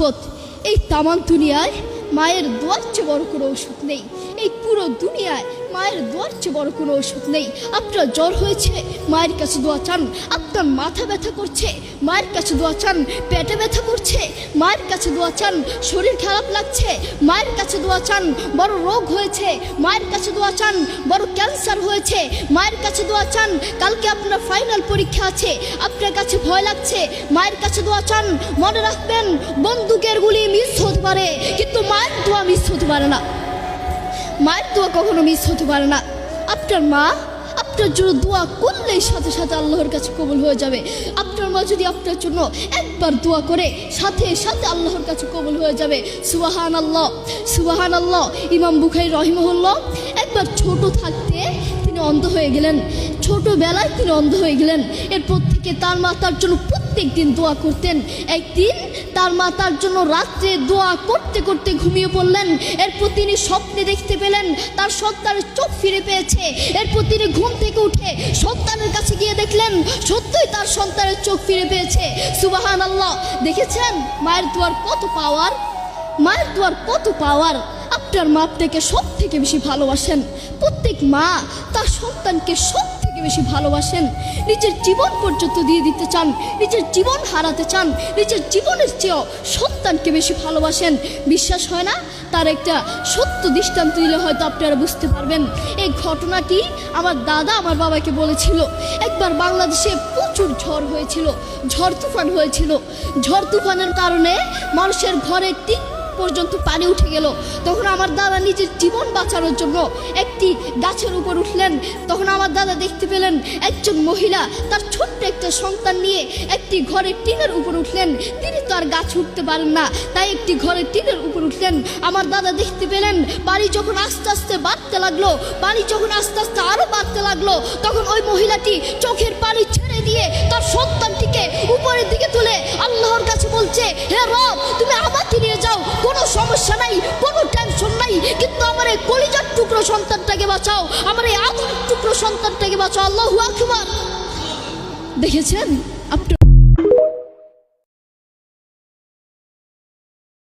শপথ, এই তামান দুনিয়ায় মায়ের দোয়ার চেয়ে বড় কোনো ওষুধ নেই। এই পুরো দুনিয়ায় মায়ের দোয়ার চেয়ে বড় কোনো ওষুধ নেই। আপনার জ্বর হয়েছে, মায়ের কাছে দোয়া চান। আপনার মাথা ব্যথা করছে, মায়ের কাছে দোয়া চান। পেটে ব্যথা করছে, মায়ের কাছে দোয়া চান। শরীর খারাপ লাগছে, মায়ের কাছে দোয়া চান। বড় রোগ হয়েছে, মায়ের কাছে দোয়া চান। বড় ক্যান্সার হয়েছে, মায়ের কাছে দোয়া চান। কালকে আপনার ফাইনাল পরীক্ষা আছে, আপনার কাছে ভয় লাগছে, মায়ের কাছে দোয়া চান। মনে রাখবেন, বন্দুকের গুলি মিস হতে পারে, কিন্তু মায়ের দোয়া মিস হতে পারে না। মায়ের দোয়া কখনো মিস হতে পারে না। আপনার মা আপনার জন্য দোয়া করলেই সাথে সাথে আল্লাহর কাছে কবুল হয়ে যাবে। আপনার মা যদি আপনার জন্য একবার দোয়া করে, সাথে সাথে আল্লাহর কাছে কবুল হয়ে যাবে। সুবহানাল্লাহ, সুবহানাল্লাহ। ইমাম বুখারী রাহিমাহুল্লাহ একবার ছোট থাকতে তিনি অন্ধ হয়ে গেলেন। ছোটবেলায় তিনি অন্ধ হয়ে গেলেন। এরপর থেকে তার মা তার জন্য প্রত্যেক দিন দোয়া করতেন। একদিন তার মা তার জন্য রাত্রে দোয়া করতে করতে ঘুমিয়ে পড়লেন। এরপর তিনি স্বপ্নে দেখতে পেলেন তার সন্তানের চোখ ফিরে পেয়েছে। এরপর তিনি ঘুম থেকে উঠে সন্তানের কাছে গিয়ে দেখলেন সত্যই তার সন্তানের চোখ ফিরে পেয়েছে। সুবহানাল্লাহ। দেখেছেন মায়ের দোয়ার কত পাওয়ার, মায়ের দোয়ার কত পাওয়ার। আপনার মা আপনাকে সব থেকে বেশি ভালোবাসেন। প্রত্যেক মা তার সন্তানকে সব থেকে বেশি ভালোবাসেন। নিজের জীবন পর্যন্ত দিয়ে দিতে চান, নিজের জীবন হারাতে চান, নিজের জীবনের চেয়েও সন্তানকে বেশি ভালোবাসেন। বিশ্বাস হয় না? তার একটা সত্য দৃষ্টান্ত দিলে হয়তো আপনারা বুঝতে পারবেন। এই ঘটনাটি আমার দাদা আমার বাবাকে বলেছিল। একবার বাংলাদেশে প্রচুর ঝড় হয়েছিল, ঝড় তুফান হয়েছিল। ঝড় তুফানের কারণে মানুষের ঘরে পর্যন্ত পানি উঠে গেল। তখন আমার দাদা নিজের জীবন বাঁচানোর জন্য একটি গাছের উপর উঠলেন। তখন আমার দাদা দেখতে পেলেন একজন মহিলা তার ছোট্ট একটা সন্তান নিয়ে একটি ঘরের টিনের উপর উঠলেন। তিনি তো আর গাছ উঠতে পারেন না, তাই একটি ঘরের টিনের উপর উঠলেন। আমার দাদা দেখতে পেলেন পানি যখন আস্তে আস্তে বাড়তে লাগলো, পানি যখন আস্তে আস্তে আরো বাড়তে লাগলো, তখন ওই মহিলাটি চোখের পানি ছেড়ে দিয়ে তার সন্তানটিকে উপরের দিকে তুলে আল্লাহর কাছে বলছে, হে রব, তুমি আমাকে নিয়ে যাও, কোনো সমস্যা নাই, কোনো টেনশন নাই, কিন্তু আমার এই কলিজার টুকরো সন্তানটাকে বাঁচাও, আমার এই আদরের টুকরো সন্তানটাকে বাঁচাও। আল্লাহু আকবার। দেখেছেন আপনার